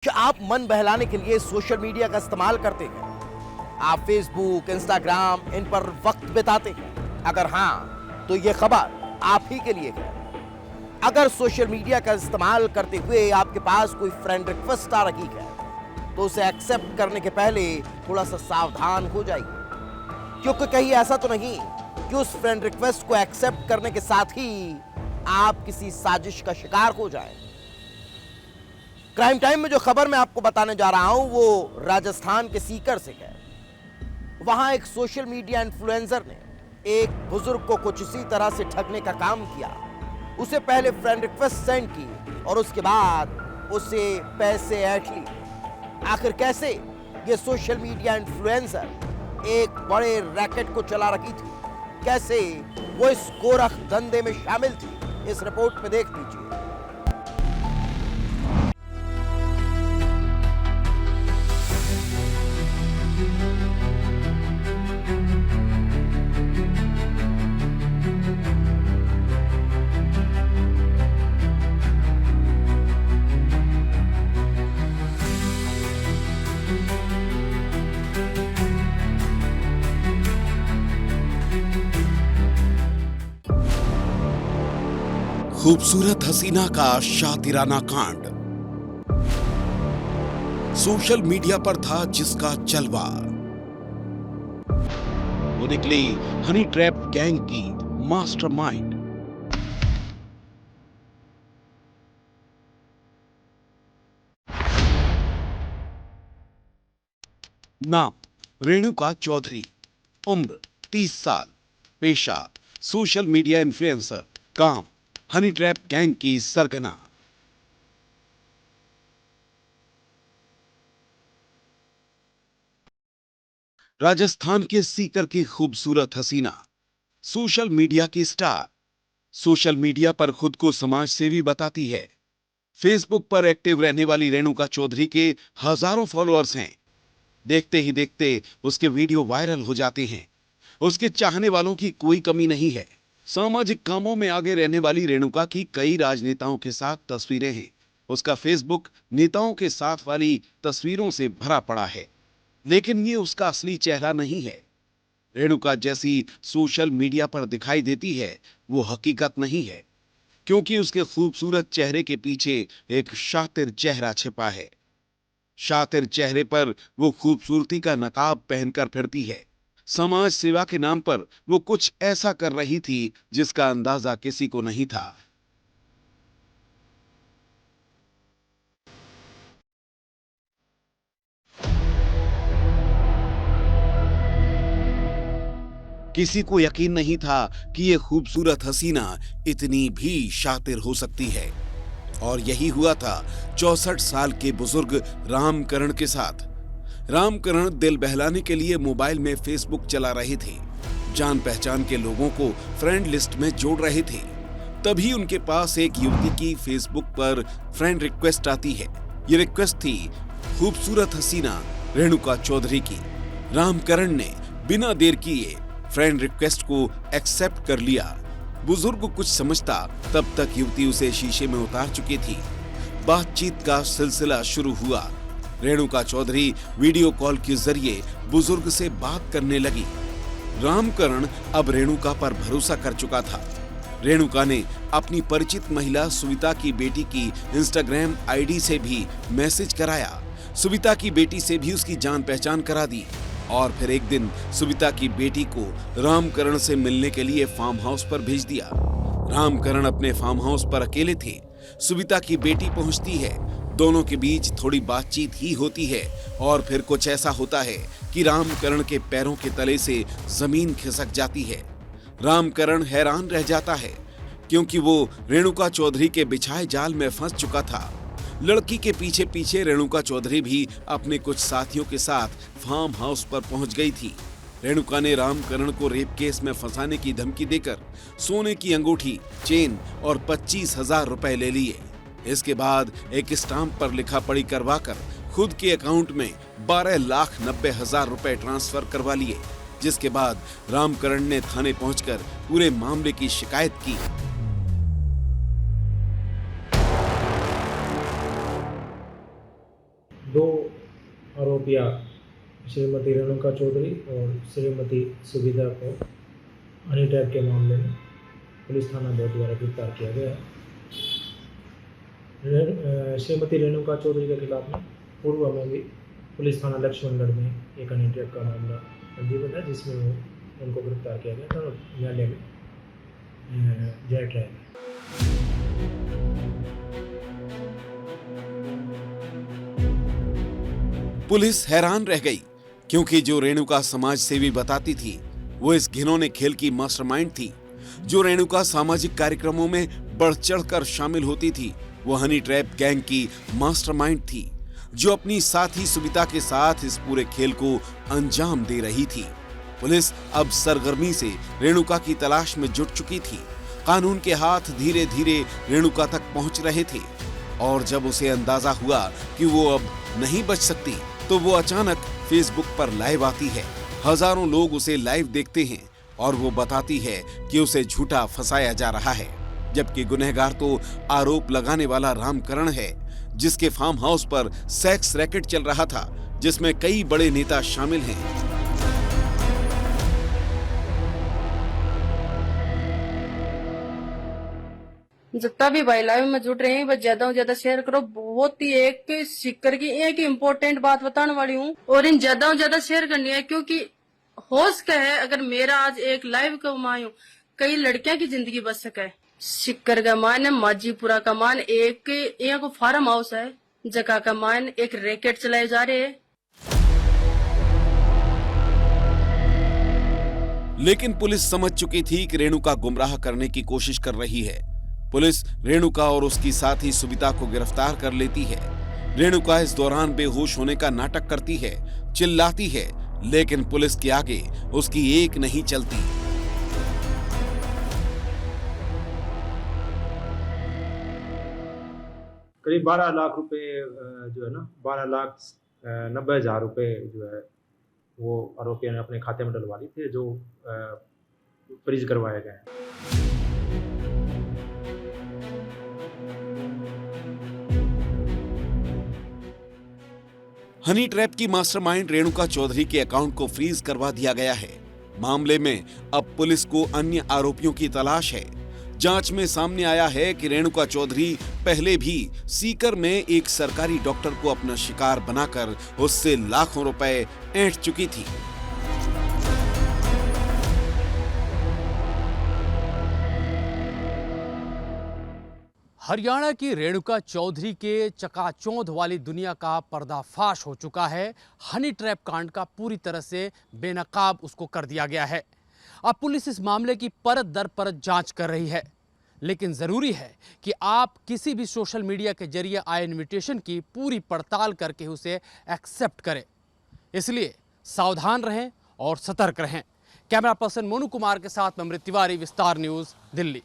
क्या आप मन बहलाने के लिए सोशल मीडिया का इस्तेमाल करते हैं? आप फेसबुक, इंस्टाग्राम इन पर वक्त बिताते हैं? अगर हाँ, तो ये खबर आप ही के लिए है। अगर सोशल मीडिया का इस्तेमाल करते हुए आपके पास कोई फ्रेंड रिक्वेस्ट आ रही है, तो उसे एक्सेप्ट करने के पहले थोड़ा सा सावधान हो जाइए, क्योंकि कहीं ऐसा तो नहीं कि उस फ्रेंड रिक्वेस्ट को एक्सेप्ट करने के साथ ही आप किसी साजिश का शिकार हो जाएं। क्राइम टाइम में जो खबर मैं आपको बताने जा रहा हूं वो राजस्थान के सीकर से है। वहां एक सोशल मीडिया इन्फ्लुएंसर ने एक बुजुर्ग को कुछ इसी तरह से ठगने का काम किया। उसे पहले फ्रेंड रिक्वेस्ट सेंड की और उसके बाद उसे पैसे ऐंठ लिए। आखिर कैसे ये सोशल मीडिया इन्फ्लुएंसर एक बड़े रैकेट को चला रही थी, कैसे वो इस गोरख धंधे में शामिल थी, इस रिपोर्ट में देख लीजिए। खूबसूरत हसीना का शातिराना कांड। सोशल मीडिया पर था जिसका जलवा। वो निकली हनी ट्रैप गैंग की मास्टरमाइंड। नाम रेणुका चौधरी, उम्र 30 साल, पेशा सोशल मीडिया इन्फ्लुएंसर, काम हनी ट्रैप गैंग की सरगना। राजस्थान के सीकर की खूबसूरत हसीना, सोशल मीडिया की स्टार। सोशल मीडिया पर खुद को समाज सेवी बताती है। फेसबुक पर एक्टिव रहने वाली रेणुका चौधरी के हजारों फॉलोअर्स हैं। देखते ही देखते उसके वीडियो वायरल हो जाते हैं। उसके चाहने वालों की कोई कमी नहीं है। सामाजिक कामों में आगे रहने वाली रेणुका की कई राजनेताओं के साथ तस्वीरें हैं। उसका फेसबुक नेताओं के साथ वाली तस्वीरों से भरा पड़ा है, लेकिन ये उसका असली चेहरा नहीं है। रेणुका जैसी सोशल मीडिया पर दिखाई देती है, वो हकीकत नहीं है, क्योंकि उसके खूबसूरत चेहरे के पीछे एक शातिर चेहरा छिपा है। शातिर चेहरे पर वो खूबसूरती का नकाब पहनकर फिरती है। समाज सेवा के नाम पर वो कुछ ऐसा कर रही थी जिसका अंदाजा किसी को नहीं था। किसी को यकीन नहीं था कि ये खूबसूरत हसीना इतनी भी शातिर हो सकती है। और यही हुआ था 64 साल के बुजुर्ग रामकरण के साथ। रामकरण दिल बहलाने के लिए मोबाइल में फेसबुक चला रहे थे। जान पहचान के लोगों को फ्रेंड लिस्ट में जोड़ रहे थे। तभी उनके पास एक युवती की फेसबुक पर फ्रेंड रिक्वेस्ट आती है। ये रिक्वेस्ट थी खूबसूरत हसीना रेणुका चौधरी की। रामकरण ने बिना देर किए फ्रेंड रिक्वेस्ट को एक्सेप्ट कर लिया। बुजुर्ग कुछ समझता तब तक युवती उसे शीशे में उतार चुकी थी। बातचीत का सिलसिला शुरू हुआ। रेणुका चौधरी वीडियो कॉल के जरिए बुजुर्ग से बात करने लगी। रामकरण अब रेणुका पर भरोसा कर चुका था। रेणुका ने अपनी परिचित महिला सुविता की बेटी की इंस्टाग्राम आईडी से भी मैसेज कराया। सुविता की बेटी से भी उसकी जान पहचान करा दी। और फिर एक दिन सुविता की बेटी को रामकरण से मिलने के लिए फार्म हाउस पर भेज दिया। रामकरण अपने फार्म हाउस पर अकेले थे। सुविता की बेटी पहुंचती है। दोनों के बीच थोड़ी बातचीत ही होती है और फिर कुछ ऐसा होता है कि रामकरण के पैरों के तले से जमीन खिसक जाती है। रामकरण हैरान रह जाता है, क्योंकि वो रेणुका चौधरी के बिछाए जाल में फंस चुका था। लड़की के पीछे पीछे रेणुका चौधरी भी अपने कुछ साथियों के साथ फार्म हाउस पर पहुंच गई थी। रेणुका ने रामकरण को रेप केस में फंसाने की धमकी देकर सोने की अंगूठी, चेन और 25,000 रुपए ले लिए। इसके बाद एक स्टाम्प पर लिखा पढ़ी करवाकर खुद के अकाउंट में 12,90,000 रुपए ट्रांसफर करवा लिए, जिसके बाद रामकरण ने थाने पहुंचकर पूरे मामले की शिकायत की। दो आरोपियां श्रीमती रेणुका चौधरी और श्रीमती सुविधा को हनी ट्रैप के मामले में पुलिस थाना बौद्ध द्वारा गिरफ्तार किया गया है। श्रीमती रेणुका चौधरी के खिलाफ में पूर्व में भी पुलिस थाना लक्ष्मणगढ़ में एक हनी ट्रैप का मामला पंजीबद्ध है, जिसमें उनको गिरफ्तार किया गया था और न्यायालय में जारी ट्रायल है। पुलिस हैरान रह गई क्योंकि जो रेणुका समाज सेवी बताती थी वो इस घिनौने खेल की मास्टरमाइंड थी। जो रेणुका सामाजिक कार्यक्रमों में बढ़ चढ़कर शामिल होती थी वो हनी ट्रैप गैंग की मास्टरमाइंड थी, जो अपनी साथी सुविता के साथ इस पूरे खेल को अंजाम दे रही थी। पुलिस अब सरगर्मी से रेणुका की तलाश में जुट चुकी थी। कानून के हाथ धीरे धीरे रेणुका तक पहुंच रहे थे और जब उसे अंदाजा हुआ कि वो अब नहीं बच सकती तो वो अचानक फेसबुक पर लाइव आती है। हजारों लोग उसे लाइव देखते हैं और वो बताती है कि उसे झूठा फंसाया जा रहा है, जबकि गुनहगार तो आरोप लगाने वाला रामकरण है, जिसके फार्म हाउस पर सेक्स रैकेट चल रहा था, जिसमें कई बड़े नेता शामिल हैं। जितना भी भाई लाइव में जुड़ रहे हैं बस ज्यादा से ज्यादा शेयर करो। बहुत ही एक सिक्कर की एक इम्पोर्टेंट बात बताने वाली हूँ और इन ज्यादा से ज्यादा शेयर करनी है, क्योंकि होश का है अगर मेरा आज एक लाइव कमायूं कई लड़कियां की जिंदगी बच सके। सिक्कर का मान है माजीपुरा का मान एक को फार्म हाउस है, जगह का मान एक रैकेट चलाए जा रहे हैं। लेकिन पुलिस समझ चुकी थी कि रेणुका गुमराह करने की कोशिश कर रही है। पुलिस रेणुका और उसकी साथी सुविता को गिरफ्तार कर लेती है। रेणुका इस दौरान बेहोश होने का नाटक करती है, चिल्लाती है, लेकिन पुलिस के आगे उसकी एक नहीं चलती। करीब 12 लाख रुपए जो है ना 12,90,000 रुपए जो है वो आरोपियों ने अपने खाते में डलवा ली थे, जो फ्रीज करवाए गए हैं। हनी ट्रैप की मास्टरमाइंड रेणुका चौधरी के अकाउंट को फ्रीज करवा दिया गया है। मामले में अब पुलिस को अन्य आरोपियों की तलाश है। जांच में सामने आया है कि रेणुका चौधरी पहले भी सीकर में एक सरकारी डॉक्टर को अपना शिकार बनाकर उससे लाखों रुपए ऐंठ चुकी थी। हरियाणा की रेणुका चौधरी के चकाचौंध वाली दुनिया का पर्दाफाश हो चुका है। हनी ट्रैप कांड का पूरी तरह से बेनकाब उसको कर दिया गया है। अब पुलिस इस मामले की परत दर परत जांच कर रही है, लेकिन जरूरी है कि आप किसी भी सोशल मीडिया के जरिए आए इन्विटेशन की पूरी पड़ताल करके उसे एक्सेप्ट करें। इसलिए सावधान रहें और सतर्क रहें। कैमरा पर्सन मोनू कुमार के साथ मैं अमृत तिवारी, विस्तार न्यूज़, दिल्ली।